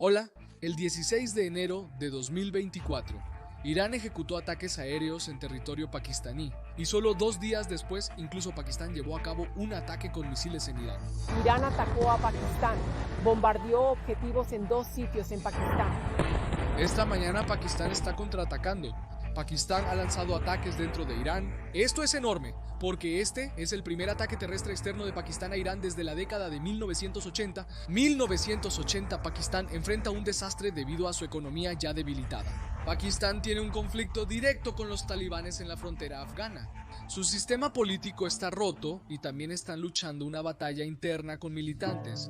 Hola, el 16 de enero de 2024, Irán ejecutó ataques aéreos en territorio pakistaní y solo 2 días después, incluso Pakistán llevó a cabo un ataque con misiles en Irán. Irán atacó a Pakistán, bombardeó objetivos en 2 sitios en Pakistán. Esta mañana Pakistán está contraatacando. Pakistán ha lanzado ataques dentro de Irán. Esto es enorme, porque este es el primer ataque terrestre externo de Pakistán a Irán desde la década de 1980. 1980, Pakistán enfrenta un desastre debido a su economía ya debilitada. Pakistán tiene un conflicto directo con los talibanes en la frontera afgana. Su sistema político está roto y también están luchando una batalla interna con militantes.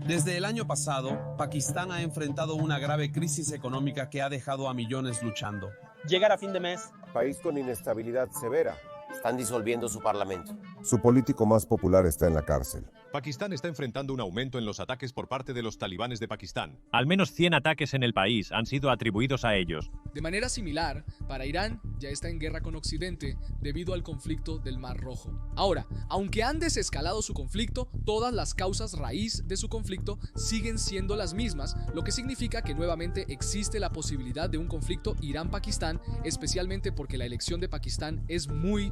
Desde el año pasado, Pakistán ha enfrentado una grave crisis económica que ha dejado a millones luchando. Llegar a fin de mes. País con inestabilidad severa. Están disolviendo su parlamento. Su político más popular está en la cárcel. Pakistán está enfrentando un aumento en los ataques por parte de los talibanes de Pakistán. Al menos 100 ataques en el país han sido atribuidos a ellos. De manera similar, para Irán ya está en guerra con Occidente debido al conflicto del Mar Rojo. Ahora, aunque han desescalado su conflicto, todas las causas raíz de su conflicto siguen siendo las mismas, lo que significa que nuevamente existe la posibilidad de un conflicto Irán-Pakistán, especialmente porque la elección de Pakistán es muy.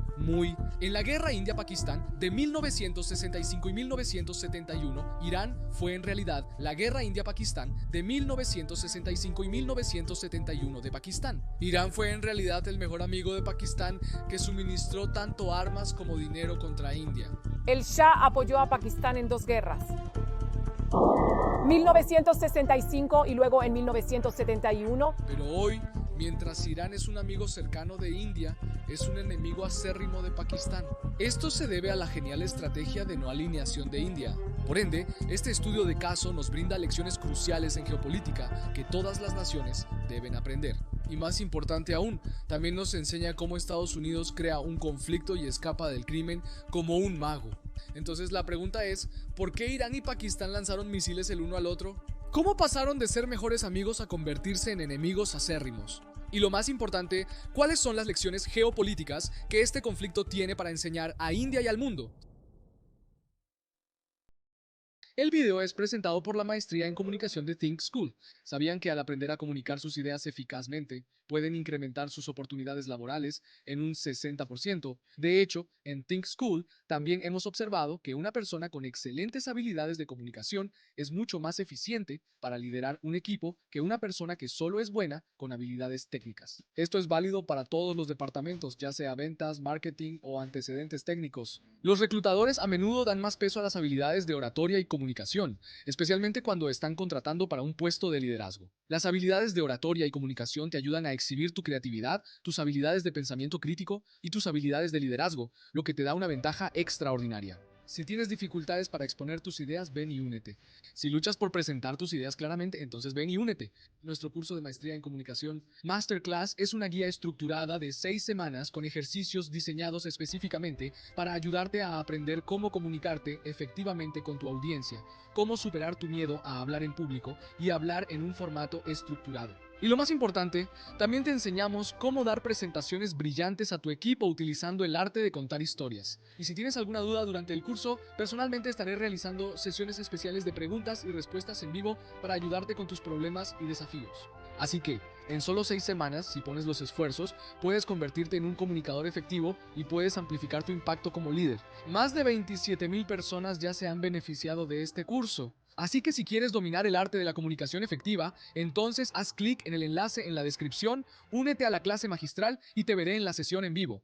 En la guerra India-Pakistán de 1965 y 1971, Irán fue en realidad la guerra India-Pakistán de 1965 y 1971 de Pakistán. Irán fue en realidad el mejor amigo de Pakistán que suministró tanto armas como dinero contra India. El Shah apoyó a Pakistán en 2 guerras. 1965 y luego en 1971. Pero hoy, mientras Irán es un amigo cercano de India, es un enemigo acérrimo de Pakistán. Esto se debe a la genial estrategia de no alineación de India. Por ende, este estudio de caso nos brinda lecciones cruciales en geopolítica que todas las naciones deben aprender. Y más importante aún, también nos enseña cómo Estados Unidos crea un conflicto y escapa del crimen como un mago. Entonces la pregunta es, ¿por qué Irán y Pakistán lanzaron misiles el uno al otro? ¿Cómo pasaron de ser mejores amigos a convertirse en enemigos acérrimos? Y lo más importante, ¿cuáles son las lecciones geopolíticas que este conflicto tiene para enseñar a India y al mundo? El video es presentado por la maestría en comunicación de Think School. ¿Sabían que al aprender a comunicar sus ideas eficazmente, pueden incrementar sus oportunidades laborales en un 60%? De hecho, en Think School también hemos observado que una persona con excelentes habilidades de comunicación es mucho más eficiente para liderar un equipo que una persona que solo es buena con habilidades técnicas. Esto es válido para todos los departamentos, ya sea ventas, marketing o antecedentes técnicos. Los reclutadores a menudo dan más peso a las habilidades de oratoria y comunicación, especialmente cuando están contratando para un puesto de liderazgo. Las habilidades de oratoria y comunicación te ayudan a exhibir tu creatividad, tus habilidades de pensamiento crítico y tus habilidades de liderazgo, lo que te da una ventaja extraordinaria. Si tienes dificultades para exponer tus ideas, ven y únete. Si luchas por presentar tus ideas claramente, entonces ven y únete. Nuestro curso de maestría en comunicación Masterclass es una guía estructurada de 6 semanas con ejercicios diseñados específicamente para ayudarte a aprender cómo comunicarte efectivamente con tu audiencia, cómo superar tu miedo a hablar en público y hablar en un formato estructurado. Y lo más importante, también te enseñamos cómo dar presentaciones brillantes a tu equipo utilizando el arte de contar historias. Y si tienes alguna duda durante el curso, personalmente estaré realizando sesiones especiales de preguntas y respuestas en vivo para ayudarte con tus problemas y desafíos. Así que, en solo 6 semanas, si pones los esfuerzos, puedes convertirte en un comunicador efectivo y puedes amplificar tu impacto como líder. Más de 27,000 personas ya se han beneficiado de este curso. Así que si quieres dominar el arte de la comunicación efectiva, entonces haz clic en el enlace en la descripción, únete a la clase magistral y te veré en la sesión en vivo.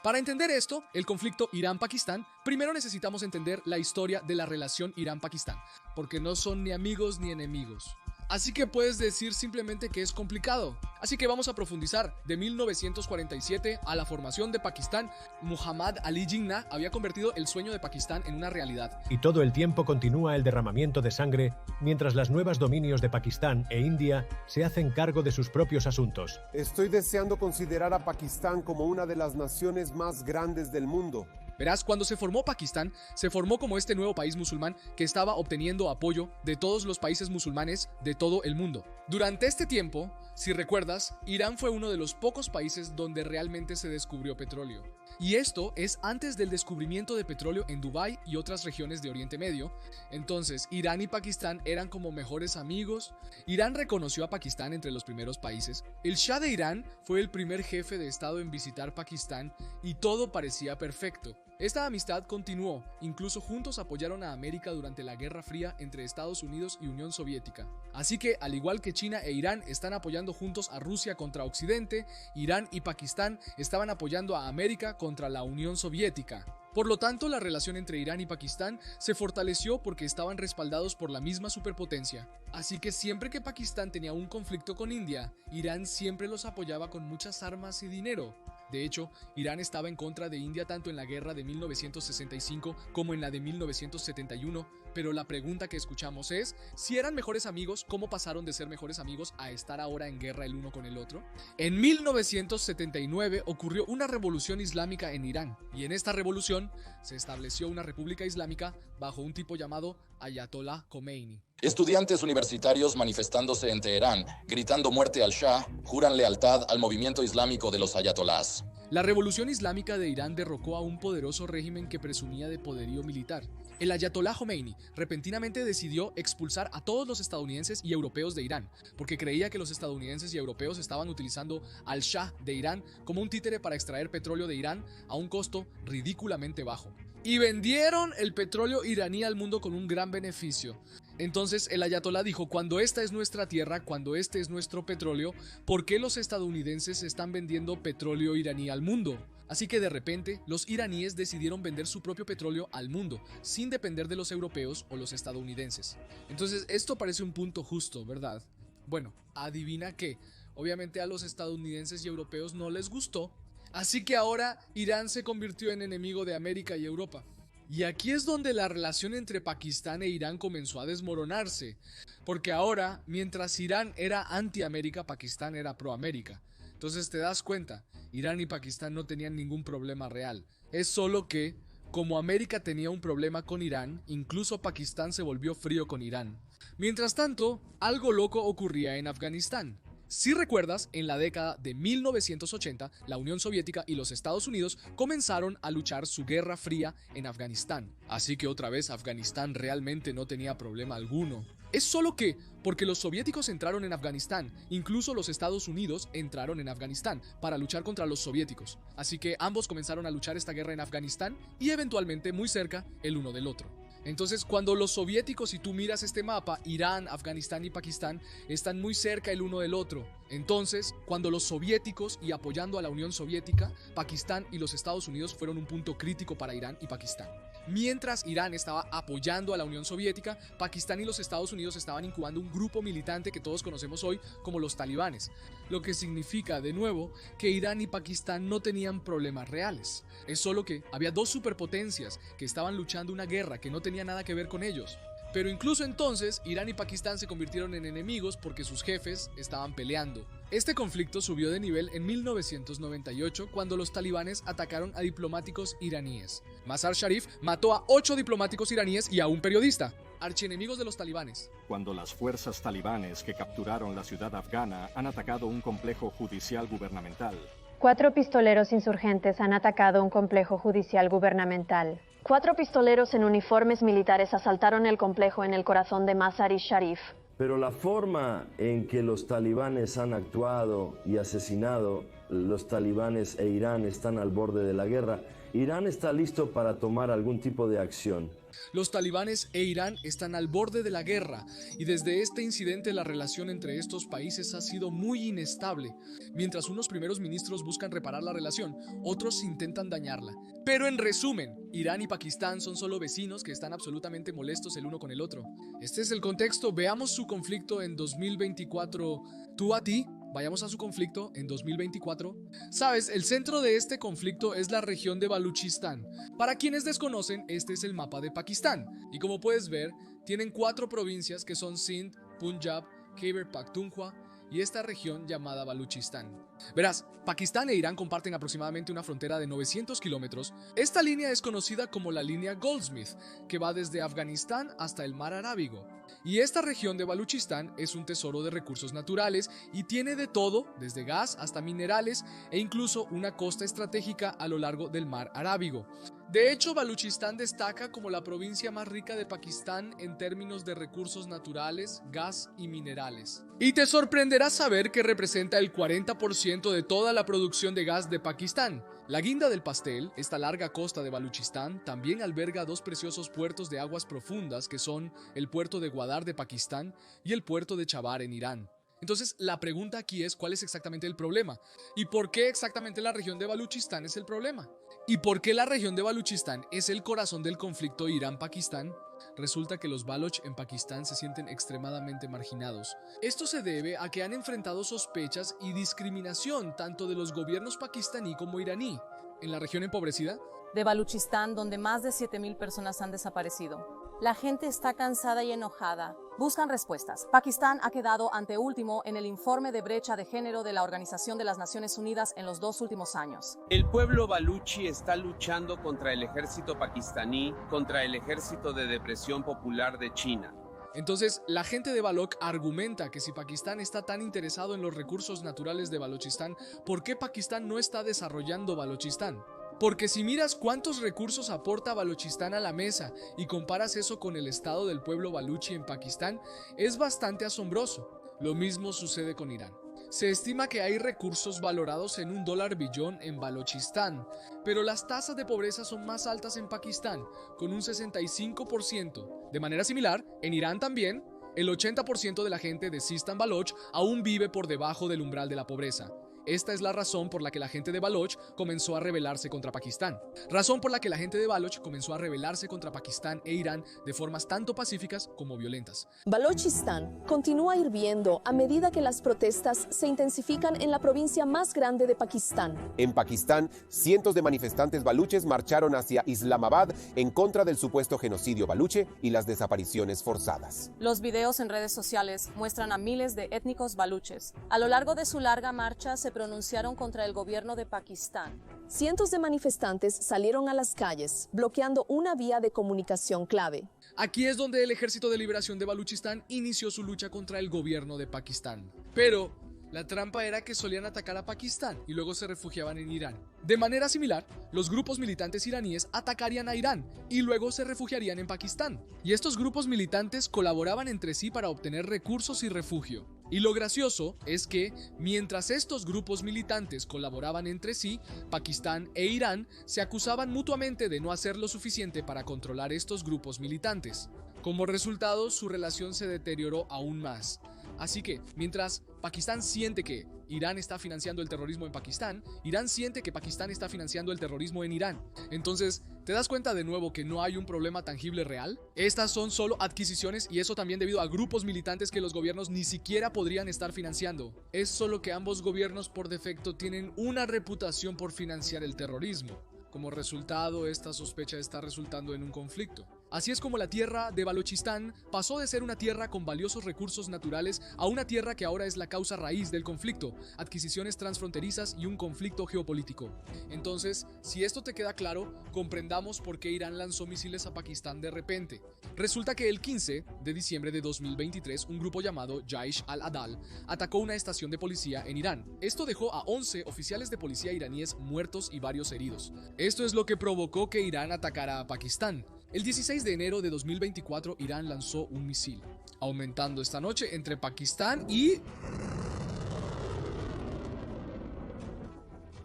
Para entender esto, el conflicto Irán-Pakistán, primero necesitamos entender la historia de la relación Irán-Pakistán, porque no son ni amigos ni enemigos. Así que puedes decir simplemente que es complicado. Así que vamos a profundizar. De 1947 a la formación de Pakistán, Muhammad Ali Jinnah había convertido el sueño de Pakistán en una realidad. Y todo el tiempo continúa el derramamiento de sangre mientras las nuevas dominios de Pakistán e India se hacen cargo de sus propios asuntos. Estoy deseando considerar a Pakistán como una de las naciones más grandes del mundo. Verás, cuando se formó Pakistán, se formó como este nuevo país musulmán que estaba obteniendo apoyo de todos los países musulmanes de todo el mundo. Durante este tiempo, si recuerdas, Irán fue uno de los pocos países donde realmente se descubrió petróleo. Y esto es antes del descubrimiento de petróleo en Dubái y otras regiones de Oriente Medio. Entonces, Irán y Pakistán eran como mejores amigos. Irán reconoció a Pakistán entre los primeros países. El Shah de Irán fue el primer jefe de estado en visitar Pakistán y todo parecía perfecto. Esta amistad continuó, incluso juntos apoyaron a América durante la Guerra Fría entre Estados Unidos y Unión Soviética. Así que, al igual que China e Irán están apoyando juntos a Rusia contra Occidente, Irán y Pakistán estaban apoyando a América contra la Unión Soviética. Por lo tanto, la relación entre Irán y Pakistán se fortaleció porque estaban respaldados por la misma superpotencia. Así que siempre que Pakistán tenía un conflicto con India, Irán siempre los apoyaba con muchas armas y dinero. De hecho, Irán estaba en contra de India tanto en la guerra de 1965 como en la de 1971, pero la pregunta que escuchamos es, si eran mejores amigos, ¿cómo pasaron de ser mejores amigos a estar ahora en guerra el uno con el otro? En 1979 ocurrió una revolución islámica en Irán, y en esta revolución se estableció una república islámica bajo un tipo llamado Ayatollah Khomeini. Estudiantes universitarios manifestándose en Teherán, gritando muerte al Shah, juran lealtad al movimiento islámico de los ayatolás. La revolución islámica de Irán derrocó a un poderoso régimen que presumía de poderío militar. El Ayatollah Khomeini repentinamente decidió expulsar a todos los estadounidenses y europeos de Irán, porque creía que los estadounidenses y europeos estaban utilizando al Shah de Irán como un títere para extraer petróleo de Irán a un costo ridículamente bajo. Y vendieron el petróleo iraní al mundo con un gran beneficio. Entonces el ayatolá dijo, cuando esta es nuestra tierra, cuando este es nuestro petróleo, ¿por qué los estadounidenses están vendiendo petróleo iraní al mundo? Así que de repente, los iraníes decidieron vender su propio petróleo al mundo, sin depender de los europeos o los estadounidenses. Entonces esto parece un punto justo, ¿verdad? Bueno, adivina qué, obviamente a los estadounidenses y europeos no les gustó. Así que ahora Irán se convirtió en enemigo de América y Europa. Y aquí es donde la relación entre Pakistán e Irán comenzó a desmoronarse. Porque ahora, mientras Irán era anti-América, Pakistán era pro-América. Entonces te das cuenta, Irán y Pakistán no tenían ningún problema real. Es solo que, como América tenía un problema con Irán, incluso Pakistán se volvió frío con Irán. Mientras tanto, algo loco ocurría en Afganistán. Si recuerdas, en la década de 1980, la Unión Soviética y los Estados Unidos comenzaron a luchar su guerra fría en Afganistán. Así que otra vez Afganistán realmente no tenía problema alguno. Es solo que, porque los soviéticos entraron en Afganistán, incluso los Estados Unidos entraron en Afganistán para luchar contra los soviéticos. Así que ambos comenzaron a luchar esta guerra en Afganistán y eventualmente muy cerca el uno del otro. Entonces, cuando los soviéticos, si tú miras este mapa, Irán, Afganistán y Pakistán están muy cerca el uno del otro. Entonces, cuando los soviéticos y apoyando a la Unión Soviética, Pakistán y los Estados Unidos fueron un punto crítico para Irán y Pakistán. Mientras Irán estaba apoyando a la Unión Soviética, Pakistán y los Estados Unidos estaban incubando un grupo militante que todos conocemos hoy como los talibanes, lo que significa, de nuevo, que Irán y Pakistán no tenían problemas reales. Es solo que había dos superpotencias que estaban luchando una guerra que no tenía nada que ver con ellos. Pero incluso entonces, Irán y Pakistán se convirtieron en enemigos porque sus jefes estaban peleando. Este conflicto subió de nivel en 1998 cuando los talibanes atacaron a diplomáticos iraníes. Mazar Sharif mató a 8 diplomáticos iraníes y a un periodista, archienemigos de los talibanes. Cuando las fuerzas talibanes que capturaron la ciudad afgana han atacado un complejo judicial gubernamental. 4 pistoleros insurgentes han atacado un complejo judicial gubernamental. 4 pistoleros en uniformes militares asaltaron el complejo en el corazón de Mazar-i-Sharif. Pero la forma en que los talibanes han actuado y asesinado, los talibanes e Irán están al borde de la guerra. Irán está listo para tomar algún tipo de acción. Los talibanes e Irán están al borde de la guerra y desde este incidente la relación entre estos países ha sido muy inestable. Mientras unos primeros ministros buscan reparar la relación, otros intentan dañarla. Pero en resumen, Irán y Pakistán son solo vecinos que están absolutamente molestos el uno con el otro. Este es el contexto, veamos su conflicto en 2024. Tú a ti. Vayamos a su conflicto en 2024. Sabes, el centro de este conflicto es la región de Baluchistán. Para quienes desconocen, este es el mapa de Pakistán. Y como puedes ver, tienen 4 provincias que son Sindh, Punjab, Khyber Pakhtunkhwa y esta región llamada Baluchistán. Verás, Pakistán e Irán comparten aproximadamente una frontera de 900 kilómetros. Esta línea es conocida como la línea Goldsmith, que va desde Afganistán hasta el mar Arábigo. Y esta región de Baluchistán es un tesoro de recursos naturales y tiene de todo, desde gas hasta minerales e incluso una costa estratégica a lo largo del mar Arábigo. De hecho, Baluchistán destaca como la provincia más rica de Pakistán en términos de recursos naturales, gas y minerales. Y te sorprenderá saber que representa el 40% de toda la producción de gas de Pakistán. La guinda del pastel, esta larga costa de Baluchistán, también alberga dos preciosos puertos de aguas profundas que son el puerto de Gwadar de Pakistán y el puerto de Chabahar en Irán. Entonces, la pregunta aquí es ¿cuál es exactamente el problema? ¿Y por qué exactamente la región de Baluchistán es el problema? ¿Y por qué la región de Baluchistán es el corazón del conflicto Irán-Pakistán? Resulta que los Baloch en Pakistán se sienten extremadamente marginados. Esto se debe a que han enfrentado sospechas y discriminación tanto de los gobiernos pakistaní como iraní. En la región empobrecida de Baluchistán, donde más de 7.000 personas han desaparecido. La gente está cansada y enojada. Buscan respuestas. Pakistán ha quedado anteúltimo en el informe de brecha de género de la Organización de las Naciones Unidas en los 2 últimos años. El pueblo baluchi está luchando contra el ejército pakistaní, contra el ejército de depresión popular de China. Entonces, la gente de Baloch argumenta que si Pakistán está tan interesado en los recursos naturales de Baluchistán, ¿por qué Pakistán no está desarrollando Baluchistán? Porque si miras cuántos recursos aporta Baluchistán a la mesa y comparas eso con el estado del pueblo baluchi en Pakistán, es bastante asombroso. Lo mismo sucede con Irán. Se estima que hay recursos valorados en $1 billón en Baluchistán, pero las tasas de pobreza son más altas en Pakistán, con un 65%. De manera similar, en Irán también, el 80% de la gente de Sistan Baloch aún vive por debajo del umbral de la pobreza. Esta es la razón por la que la gente de Baloch comenzó a rebelarse contra Pakistán. Razón por la que la gente de Baloch comenzó a rebelarse contra Pakistán e Irán de formas tanto pacíficas como violentas. Baluchistán continúa hirviendo a medida que las protestas se intensifican en la provincia más grande de Pakistán. En Pakistán, cientos de manifestantes baluches marcharon hacia Islamabad en contra del supuesto genocidio baluche y las desapariciones forzadas. Los videos en redes sociales muestran a miles de étnicos baluches. A lo largo de su larga marcha se pronunciaron contra el gobierno de Pakistán. Cientos de manifestantes salieron a las calles, bloqueando una vía de comunicación clave. Aquí es donde el Ejército de Liberación de Baluchistán inició su lucha contra el gobierno de Pakistán. Pero la trampa era que solían atacar a Pakistán y luego se refugiaban en Irán. De manera similar, los grupos militantes iraníes atacarían a Irán y luego se refugiarían en Pakistán. Y estos grupos militantes colaboraban entre sí para obtener recursos y refugio. Y lo gracioso es que, mientras estos grupos militantes colaboraban entre sí, Pakistán e Irán se acusaban mutuamente de no hacer lo suficiente para controlar estos grupos militantes. Como resultado, su relación se deterioró aún más. Así que, mientras Pakistán siente que Irán está financiando el terrorismo en Pakistán, Irán siente que Pakistán está financiando el terrorismo en Irán. Entonces, ¿te das cuenta de nuevo que no hay un problema tangible real? Estas son solo adquisiciones y eso también debido a grupos militantes que los gobiernos ni siquiera podrían estar financiando. Es solo que ambos gobiernos por defecto tienen una reputación por financiar el terrorismo. Como resultado, esta sospecha está resultando en un conflicto. Así es como la tierra de Baluchistán pasó de ser una tierra con valiosos recursos naturales a una tierra que ahora es la causa raíz del conflicto, adquisiciones transfronterizas y un conflicto geopolítico. Entonces, si esto te queda claro, comprendamos por qué Irán lanzó misiles a Pakistán de repente. Resulta que el 15 de diciembre de 2023, un grupo llamado Jaish al-Adal atacó una estación de policía en Irán. Esto dejó a 11 oficiales de policía iraníes muertos y varios heridos. Esto es lo que provocó que Irán atacara a Pakistán. El 16 de enero de 2024, Irán lanzó un misil, aumentando esta noche entre Pakistán y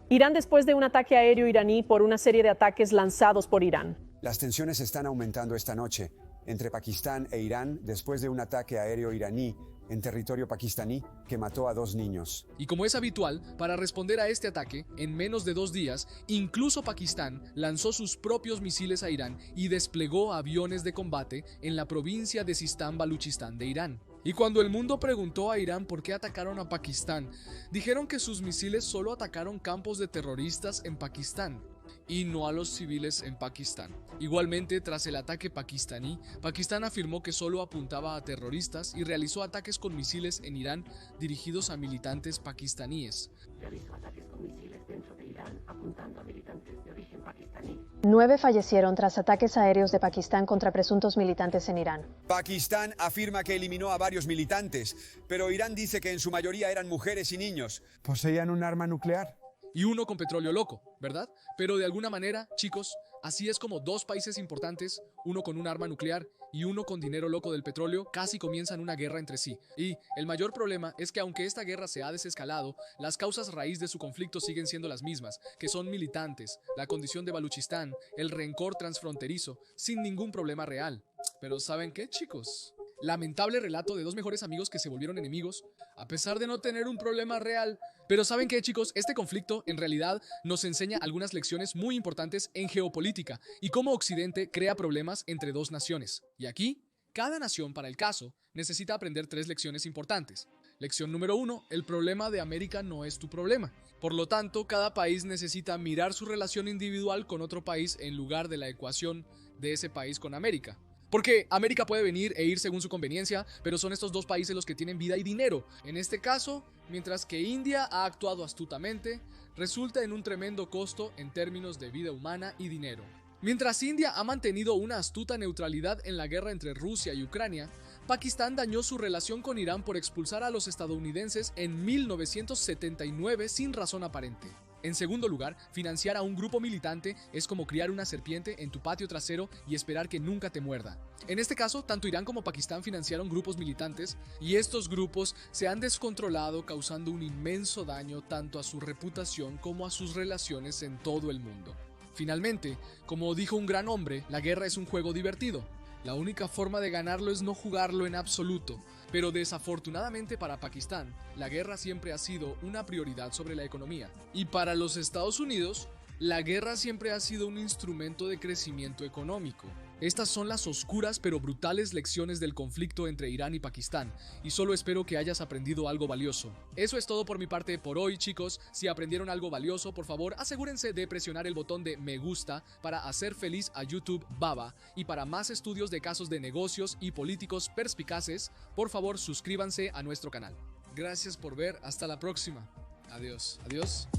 Irán después de un ataque aéreo iraní por una serie de ataques lanzados por Irán. Las tensiones están aumentando esta noche entre Pakistán e Irán después de un ataque aéreo iraní en territorio pakistaní que mató a 2 niños. Y como es habitual, para responder a este ataque, en menos de 2 días, incluso Pakistán lanzó sus propios misiles a Irán y desplegó aviones de combate en la provincia de Sistán Baluchistán de Irán. Y cuando el mundo preguntó a Irán por qué atacaron a Pakistán, dijeron que sus misiles solo atacaron campos de terroristas en Pakistán. y no a los civiles en Pakistán. Igualmente, tras el ataque pakistaní, Pakistán afirmó que solo apuntaba a terroristas y realizó ataques con misiles en Irán dirigidos a militantes pakistaníes. Realizó ataques con misiles dentro de Irán apuntando a militantes de origen pakistaní. 9 fallecieron tras ataques aéreos de Pakistán contra presuntos militantes en Irán. Pakistán afirma que eliminó a varios militantes, pero Irán dice que en su mayoría eran mujeres y niños. ¿Poseían un arma nuclear? Y uno con petróleo loco, ¿verdad? Pero de alguna manera, chicos, así es como dos países importantes, uno con un arma nuclear y uno con dinero loco del petróleo, casi comienzan una guerra entre sí. Y el mayor problema es que aunque esta guerra se ha desescalado, las causas raíz de su conflicto siguen siendo las mismas, que son militantes, la condición de Baluchistán, el rencor transfronterizo, sin ningún problema real. Pero ¿saben qué, chicos? Lamentable relato de dos mejores amigos que se volvieron enemigos, a pesar de no tener un problema real. Pero ¿saben qué, chicos? Este conflicto en realidad nos enseña algunas lecciones muy importantes en geopolítica y cómo Occidente crea problemas entre dos naciones. Y aquí, cada nación para el caso necesita aprender 3 lecciones importantes. Lección número 1, el problema de América no es tu problema. Por lo tanto, cada país necesita mirar su relación individual con otro país en lugar de la ecuación de ese país con América. Porque América puede venir e ir según su conveniencia, pero son estos dos países los que tienen vida y dinero. En este caso, mientras que India ha actuado astutamente, resulta en un tremendo costo en términos de vida humana y dinero. Mientras India ha mantenido una astuta neutralidad en la guerra entre Rusia y Ucrania, Pakistán dañó su relación con Irán por expulsar a los estadounidenses en 1979 sin razón aparente. En segundo lugar, financiar a un grupo militante es como criar una serpiente en tu patio trasero y esperar que nunca te muerda. En este caso, tanto Irán como Pakistán financiaron grupos militantes y estos grupos se han descontrolado, causando un inmenso daño tanto a su reputación como a sus relaciones en todo el mundo. Finalmente, como dijo un gran hombre, la guerra es un juego divertido. La única forma de ganarlo es no jugarlo en absoluto, pero desafortunadamente para Pakistán, la guerra siempre ha sido una prioridad sobre la economía. Y para los Estados Unidos, la guerra siempre ha sido un instrumento de crecimiento económico. Estas son las oscuras pero brutales lecciones del conflicto entre Irán y Pakistán, y solo espero que hayas aprendido algo valioso. Eso es todo por mi parte por hoy, chicos. Si aprendieron algo valioso, por favor, asegúrense de presionar el botón de me gusta para hacer feliz a YouTube Baba, y para más estudios de casos de negocios y políticos perspicaces, por favor, suscríbanse a nuestro canal. Gracias por ver, hasta la próxima. Adiós. Adiós.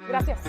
Gracias.